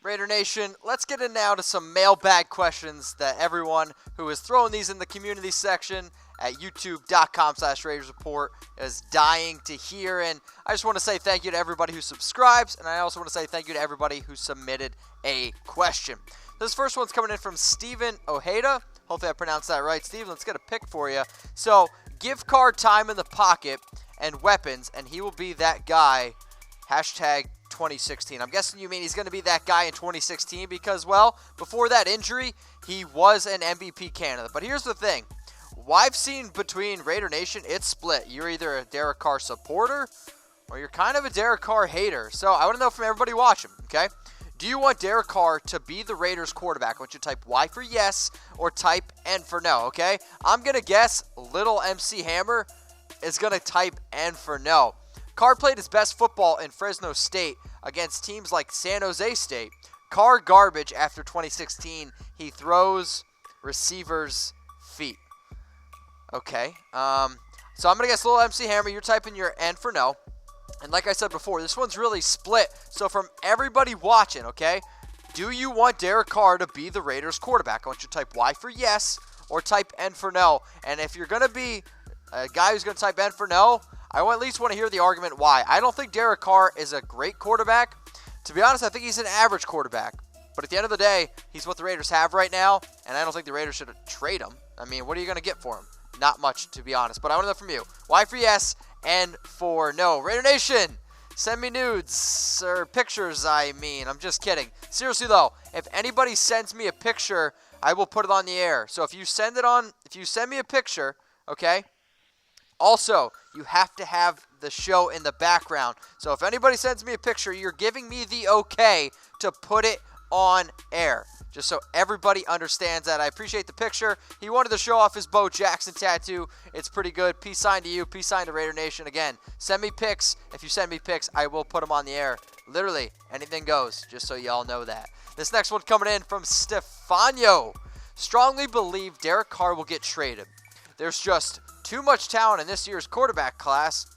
Raider Nation, let's get in now to some mailbag questions that everyone who is throwing these in the community section at youtube.com/RaidersReport is dying to hear. And I just want to say thank you to everybody who subscribes, and I also want to say thank you to everybody who submitted a question. This first one's coming in from Steven Ojeda. Hopefully I pronounced that right. Steven, let's get a pick for you. So, give Carr time in the pocket and weapons, and he will be that guy. Hashtag 2016. I'm guessing you mean he's going to be that guy in 2016 because, well, before that injury, he was an MVP candidate. But here's the thing. I've seen between Raider Nation, it's split. You're either a Derek Carr supporter or you're kind of a Derek Carr hater. So I want to know from everybody watching, okay? Do you want Derek Carr to be the Raiders quarterback? I want you to type Y for yes or type N for no, okay? I'm going to guess little MC Hammer is going to type N for no. Carr played his best football in Fresno State against teams like San Jose State. Carr garbage after 2016. He throws receivers' feet. Okay. So I'm going to guess little MC Hammer. You're typing your N for no. And like I said before, this one's really split. So from everybody watching, okay, do you want Derek Carr to be the Raiders quarterback? I want you to type Y for yes or type N for no. And if you're going to be a guy who's going to type N for no, I at least want to hear the argument why. I don't think Derek Carr is a great quarterback. To be honest, I think he's an average quarterback. But at the end of the day, he's what the Raiders have right now, and I don't think the Raiders should trade him. I mean, what are you going to get for him? Not much, to be honest. But I want to know from you. Y for yes, N for no. Raider Nation, send me nudes or pictures, I mean. I'm just kidding. Seriously, though, if anybody sends me a picture, I will put it on the air. So if you send me a picture, okay, also, you have to have the show in the background. So if anybody sends me a picture, you're giving me the okay to put it on air. Just so everybody understands that. I appreciate the picture. He wanted to show off his Bo Jackson tattoo. It's pretty good. Peace sign to you. Peace sign to Raider Nation. Again, send me pics. If you send me pics, I will put them on the air. Literally, anything goes, just so y'all know that. This next one coming in from Stefano. Strongly believe Derek Carr will get traded. There's just too much talent in this year's quarterback class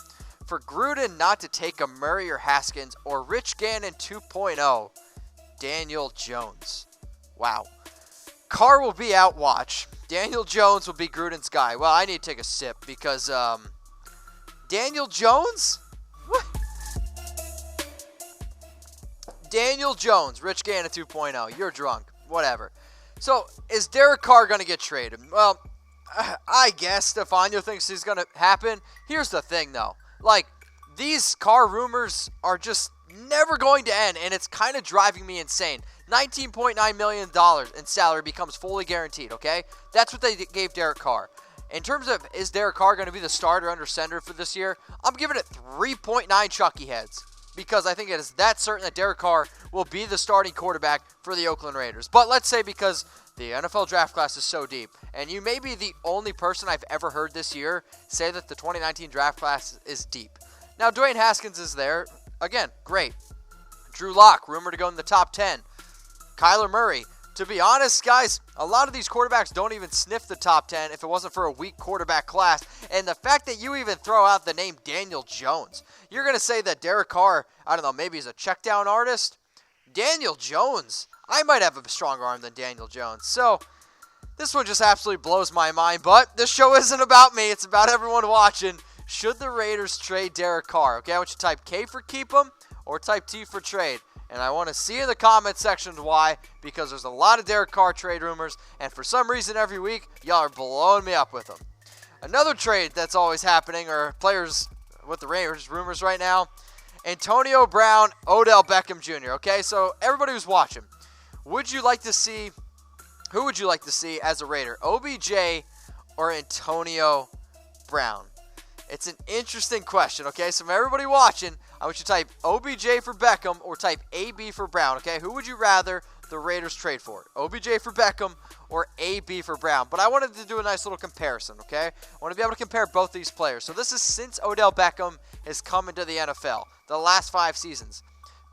for Gruden not to take a Murray or Haskins or Rich Gannon 2.0. Daniel Jones. Wow. Carr will be out, watch. Daniel Jones will be Gruden's guy. Well, I need to take a sip because, Daniel Jones? What? Daniel Jones, Rich Gannon 2.0. You're drunk. Whatever. So, is Derek Carr going to get traded? Well, I guess Stefano thinks it's going to happen. Here's the thing, though. Like, these Carr rumors are just never going to end, and it's kind of driving me insane. $19.9 million in salary becomes fully guaranteed, okay? That's what they gave Derek Carr. In terms of, is Derek Carr going to be the starter under center for this year? I'm giving it 3.9 Chucky heads, because I think it is that certain that Derek Carr will be the starting quarterback for the Oakland Raiders. But let's say because the NFL draft class is so deep, and you may be the only person I've ever heard this year say that the 2019 draft class is deep. Now, Dwayne Haskins is there. Again, great. Drew Lock, rumored to go in the top 10. Kyler Murray. To be honest, guys, a lot of these quarterbacks don't even sniff the top 10 if it wasn't for a weak quarterback class. And the fact that you even throw out the name Daniel Jones, you're going to say that Derek Carr, I don't know, maybe he's a check down artist? Daniel Jones. I might have a stronger arm than Daniel Jones. So, this one just absolutely blows my mind. But this show isn't about me. It's about everyone watching. Should the Raiders trade Derek Carr? Okay, I want you to type K for keep him or type T for trade. And I want to see in the comment section why, because there's a lot of Derek Carr trade rumors, and for some reason every week, y'all are blowing me up with them. Another trade that's always happening, or players with the Raiders rumors right now, Antonio Brown, Odell Beckham Jr., okay? So everybody who's watching, who would you like to see as a Raider, OBJ or Antonio Brown? It's an interesting question, okay? So from everybody watching, I want you to type OBJ for Beckham or type AB for Brown, okay? Who would you rather the Raiders trade for? OBJ for Beckham or AB for Brown? But I wanted to do a nice little comparison, okay? I want to be able to compare both these players. So this is since Odell Beckham has come into the NFL, the last 5 seasons.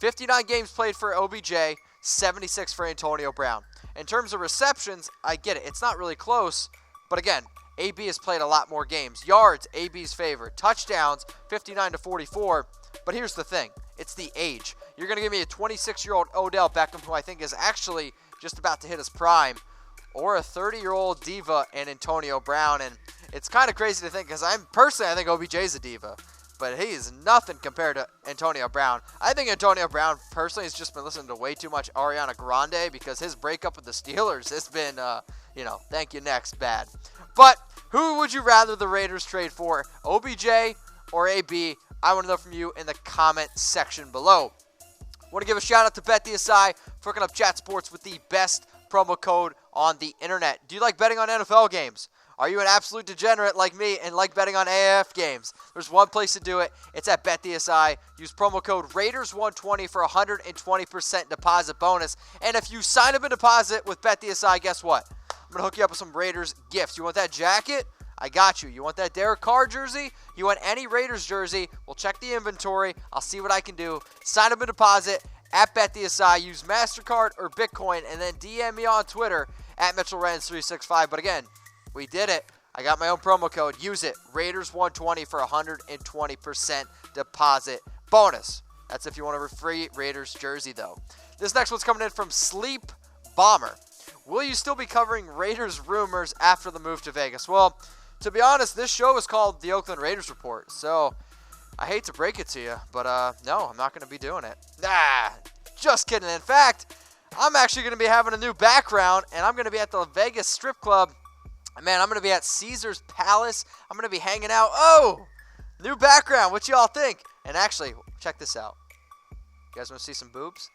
59 games played for OBJ, 76 for Antonio Brown. In terms of receptions, I get it. It's not really close, but again, AB has played a lot more games. Yards, AB's favorite. Touchdowns, 59 to 44. But here's the thing. It's the age. You're going to give me a 26-year-old Odell Beckham, who I think is actually just about to hit his prime, or a 30-year-old diva and Antonio Brown. And it's kind of crazy to think, because I think OBJ's a diva, but he is nothing compared to Antonio Brown. I think Antonio Brown personally has just been listening to way too much Ariana Grande, because his breakup with the Steelers has been, thank you next, bad. But who would you rather the Raiders trade for, OBJ or AB? I want to know from you in the comment section below. I want to give a shout out to BetDSI for hooking up Chat Sports with the best promo code on the internet. Do you like betting on NFL games? Are you an absolute degenerate like me and like betting on AAF games? There's one place to do it. It's at BetDSI. Use promo code Raiders120 for 120% deposit bonus. And if you sign up and deposit with BetDSI, guess what? I'm going to hook you up with some Raiders gifts. You want that jacket? I got you. You want that Derek Carr jersey? You want any Raiders jersey? We'll check the inventory. I'll see what I can do. Sign up and deposit at BetDSI. Use MasterCard or Bitcoin, and then DM me on Twitter at MitchellRens365. But again, we did it. I got my own promo code. Use it. Raiders120 for 120% deposit bonus. That's if you want a free Raiders jersey, though. This next one's coming in from Sleep Bomber. Will you still be covering Raiders rumors after the move to Vegas? Well, to be honest, this show is called the Oakland Raiders Report, so I hate to break it to you, but no, I'm not going to be doing it. Nah, just kidding. In fact, I'm actually going to be having a new background, and I'm going to be at the Vegas Strip Club. Man, I'm going to be at Caesar's Palace. I'm going to be hanging out. Oh, new background. What y'all think? And actually, check this out. You guys want to see some boobs?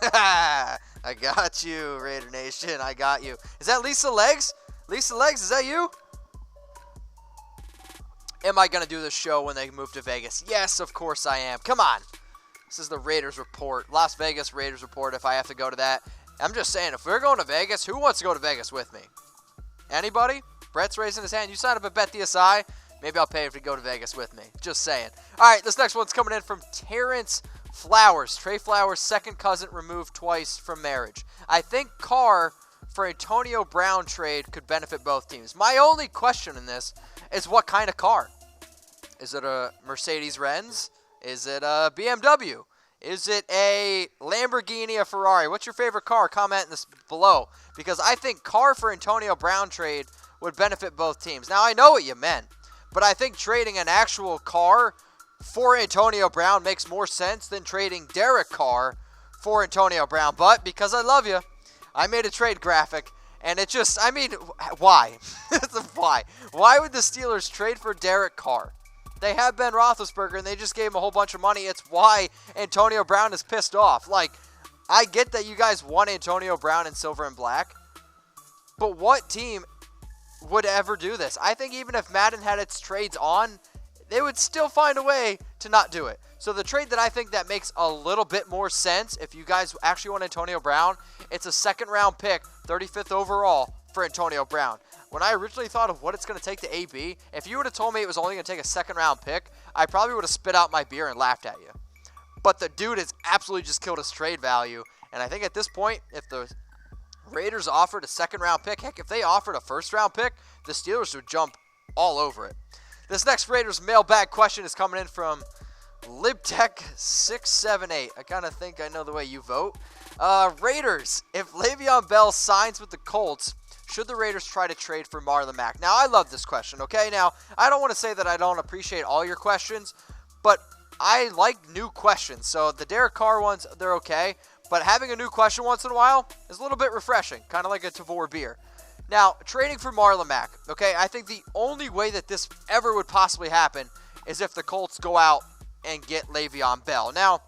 I got you, Raider Nation. I got you. Is that Lisa Legs? Lisa Legs, is that you? Am I going to do this show when they move to Vegas? Yes, of course I am. Come on. This is the Raiders Report. Las Vegas Raiders Report, if I have to go to that. I'm just saying, if we're going to Vegas, who wants to go to Vegas with me? Anybody? Brett's raising his hand. You sign up at BetDSI. Maybe I'll pay if you go to Vegas with me. Just saying. All right, this next one's coming in from Terrence Flowers. Trey Flowers' second cousin removed twice from marriage. I think Carr for Antonio Brown trade could benefit both teams. My only question in this is what kind of car? Is it a Mercedes-Benz? Is it a BMW? Is it a Lamborghini, a Ferrari? What's your favorite car? Comment in this below. Because I think Carr for Antonio Brown trade would benefit both teams. Now, I know what you meant, but I think trading an actual car for Antonio Brown makes more sense than trading Derek Carr for Antonio Brown. But because I love you, I made a trade graphic, and it just, I mean, why? Why? Why would the Steelers trade for Derek Carr? They have Ben Roethlisberger, and they just gave him a whole bunch of money. It's why Antonio Brown is pissed off. Like, I get that you guys want Antonio Brown in silver and black, but what team would ever do this? I think even if Madden had its trades on, they would still find a way to not do it. So the trade that I think that makes a little bit more sense, if you guys actually want Antonio Brown, it's a second-round pick, 35th overall, for Antonio Brown. When I originally thought of what it's going to take to AB, if you would have told me it was only going to take a second-round pick, I probably would have spit out my beer and laughed at you. But the dude has absolutely just killed his trade value. And I think at this point, if the Raiders offered a second-round pick, heck, if they offered a first-round pick, the Steelers would jump all over it. This next Raiders mailbag question is coming in from LibTech678. I kind of think I know the way you vote. Raiders, if LeVeon Bell signs with the Colts, should the Raiders try to trade for Marlon Mack? Now, I love this question, okay? Now, I don't want to say that I don't appreciate all your questions, but I like new questions. So the Derek Carr ones, they're okay. But having a new question once in a while is a little bit refreshing, kind of like a Tavor beer. Now, trading for Marlon Mack, okay? I think the only way that this ever would possibly happen is if the Colts go out and get Le'Veon Bell. Now,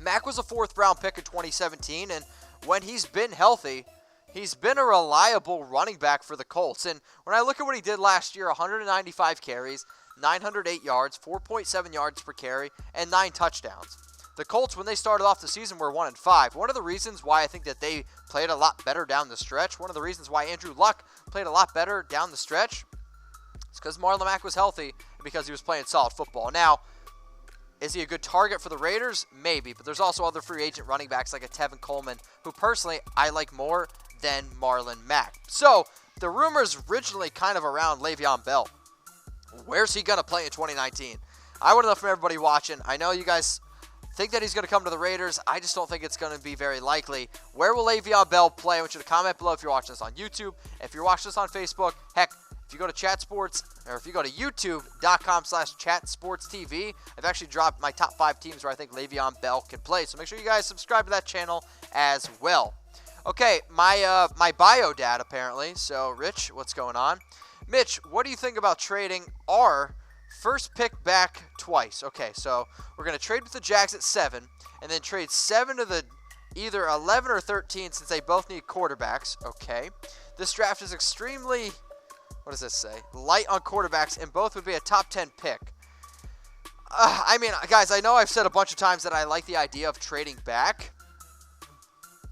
Mack was a fourth-round pick in 2017, and when he's been healthy, he's been a reliable running back for the Colts. And when I look at what he did last year, 195 carries, 908 yards, 4.7 yards per carry, and 9 touchdowns. The Colts, when they started off the season, were 1-5. One of the reasons why I think that they played a lot better down the stretch, one of the reasons why Andrew Luck played a lot better down the stretch, is because Marlon Mack was healthy and because he was playing solid football. Now, is he a good target for the Raiders? Maybe, but there's also other free agent running backs like a Tevin Coleman, who personally I like more than Marlon Mack. So, the rumors originally kind of around Le'Veon Bell. Where's he going to play in 2019? I want to know from everybody watching. I know you guys Think that he's going to come to the Raiders. I just don't think it's going to be very likely. Where will LeVeon Bell play? I want you to comment below if you're watching this on YouTube. If you're watching this on Facebook, heck, if you go to Chat Sports, or if you go to youtube.com/chatsportstv, I've actually dropped my top 5 teams where I think LeVeon Bell can play. So make sure you guys subscribe to that channel as well. Okay, my bio dad apparently. So Rich, what's going on? Mitch, what do you think about trading our first pick back twice? Okay, so we're going to trade with the Jags at 7, and then trade 7 to the either 11 or 13 since they both need quarterbacks. Okay, this draft is extremely, what does this say? Light on quarterbacks, and both would be a top 10 pick. I mean, guys, I know I've said a bunch of times that I like the idea of trading back.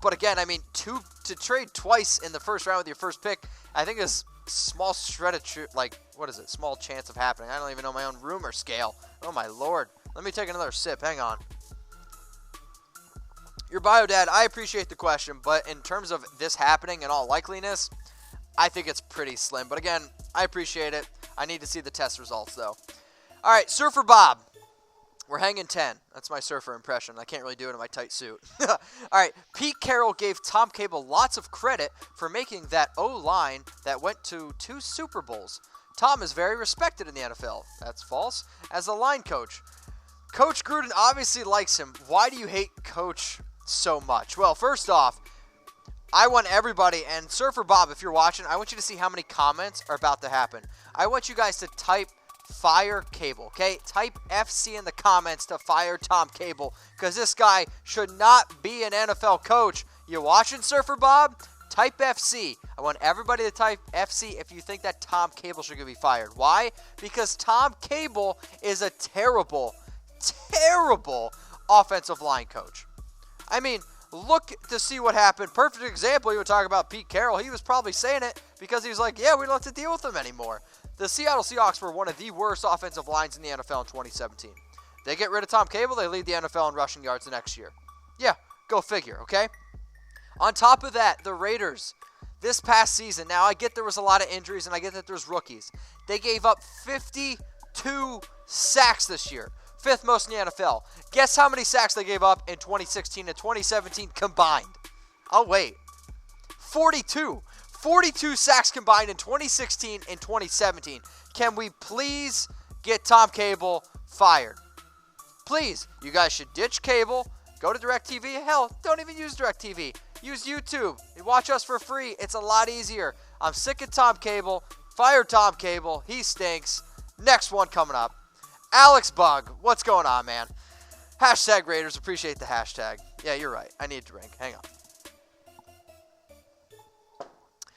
But again, I mean, to trade twice in the first round with your first pick, I think is small shred of small chance of happening. I don't even know my own rumor scale. Oh my lord. Let me take another sip. Hang on. Your bio dad, I appreciate the question, but in terms of this happening in all likeliness, I think it's pretty slim. But again, I appreciate it. I need to see the test results though. All right, Surfer Bob. We're hanging 10. That's my surfer impression. I can't really do it in my tight suit. All right. Pete Carroll gave Tom Cable lots of credit for making that O-line that went to 2 Super Bowls. Tom is very respected in the NFL. That's false. As a line coach. Coach Gruden obviously likes him. Why do you hate Coach so much? Well, first off, I want everybody, and Surfer Bob, if you're watching, I want you to see how many comments are about to happen. I want you guys to type fire Cable, okay? Type FC in the comments to fire Tom Cable, because this guy should not be an NFL coach. You watching, Surfer Bob? Type FC. I want everybody to type FC if you think that Tom Cable should be fired. Why? Because Tom Cable is a terrible, terrible offensive line coach. I mean, look to see what happened. Perfect example, you were talking about Pete Carroll. He was probably saying it because he was like, yeah, we don't have to deal with him anymore. The Seattle Seahawks were one of the worst offensive lines in the NFL in 2017. They get rid of Tom Cable, they lead the NFL in rushing yards the next year. Yeah, go figure, okay? On top of that, the Raiders, this past season, now I get there was a lot of injuries and I get that there's rookies. They gave up 52 sacks this year, 5th most in the NFL. Guess how many sacks they gave up in 2016 and 2017 combined? I'll wait. 42. 42 sacks combined in 2016 and 2017. Can we please get Tom Cable fired? Please. You guys should ditch Cable. Go to DirecTV. Hell, don't even use DirecTV. Use YouTube. You watch us for free. It's a lot easier. I'm sick of Tom Cable. Fire Tom Cable. He stinks. Next one coming up. Alex Bug. What's going on, man? Hashtag Raiders. Appreciate the hashtag. Yeah, you're right. I need a drink. Hang on.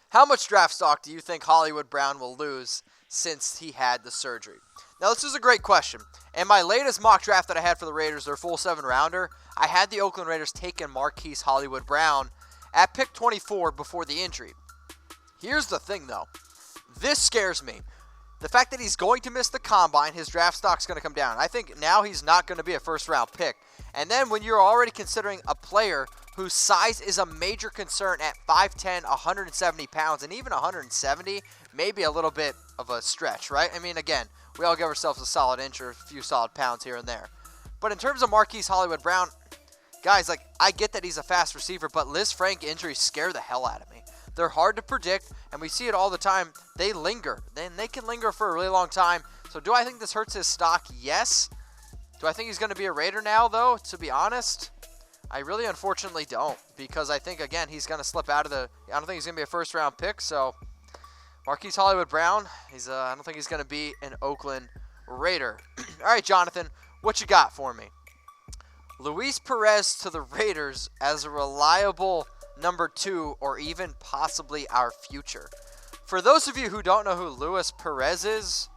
How much draft stock do you think Hollywood Brown will lose since he had the surgery? Now, this is a great question. In my latest mock draft that I had for the Raiders, their full 7-rounder, I had the Oakland Raiders taking Marquise Hollywood Brown at pick 24 before the injury. Here's the thing, though. This scares me. The fact that he's going to miss the combine, his draft stock's going to come down. I think now he's not going to be a first-round pick. And then when you're already considering a player whose size is a major concern at 5'10", 170 pounds, and even 170, maybe a little bit of a stretch, right? I mean, again, we all give ourselves a solid inch or a few solid pounds here and there. But in terms of Marquise Hollywood Brown, guys, like, I get that he's a fast receiver, but Liz Frank injuries scare the hell out of me. They're hard to predict, and we see it all the time. They linger. They can linger for a really long time. So do I think this hurts his stock? Yes. Do I think he's going to be a Raider now, though, to be honest? I really unfortunately don't, because I think, again, he's going to slip out of the – I don't think he's going to be a first-round pick. So Marquise Hollywood Brown, I don't think he's going to be an Oakland Raider. All right, Jonathan, what you got for me? Luis Perez to the Raiders as a reliable number 2 or even possibly our future. For those of you who don't know who Luis Perez is,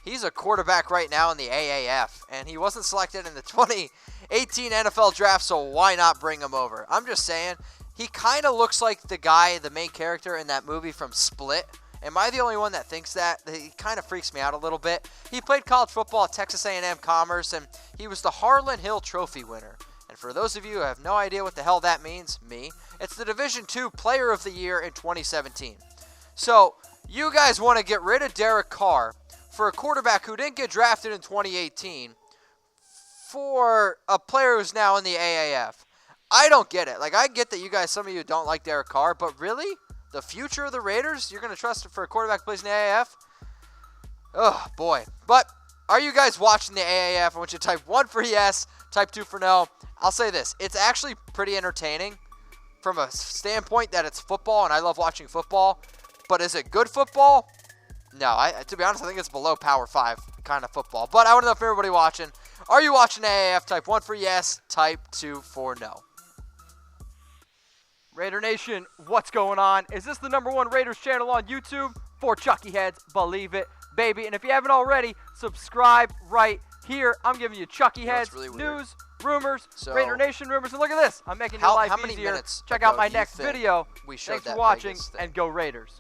he's a quarterback right now in the AAF, and he wasn't selected in the 2018 NFL draft, so why not bring him over? I'm just saying, he kind of looks like the guy, the main character in that movie from Split. Am I the only one that thinks that? He kind of freaks me out a little bit. He played college football at Texas A&M Commerce, and he was the Harlan Hill Trophy winner. And for those of you who have no idea what the hell that means, me, it's the Division II Player of the Year in 2017. So, you guys want to get rid of Derek Carr for a quarterback who didn't get drafted in 2018 for a player who's now in the AAF. I don't get it. Like, I get that you guys, some of you don't like Derek Carr, but really? The future of the Raiders? You're going to trust it for a quarterback who plays in the AAF? Oh, boy. But are you guys watching the AAF? I want you to type 1 for yes, type 2 for no. I'll say this. It's actually pretty entertaining from a standpoint that it's football, and I love watching football. But is it good football? No. To be honest, I think it's below Power 5 kind of football. But I want to know if everybody watching, are you watching AAF? Type 1 for yes, type 2 for no. Raider Nation, what's going on? Is this the #1 Raiders channel on YouTube? For Chucky Heads, believe it, baby. And if you haven't already, subscribe right here. I'm giving you Chucky Heads, really news, rumors, So, Raider Nation rumors. And look at this. I'm making your life how many easier. minutes Check ago out my do you next think video. we showed Thanks for that watching, Vegas thing? and go Raiders.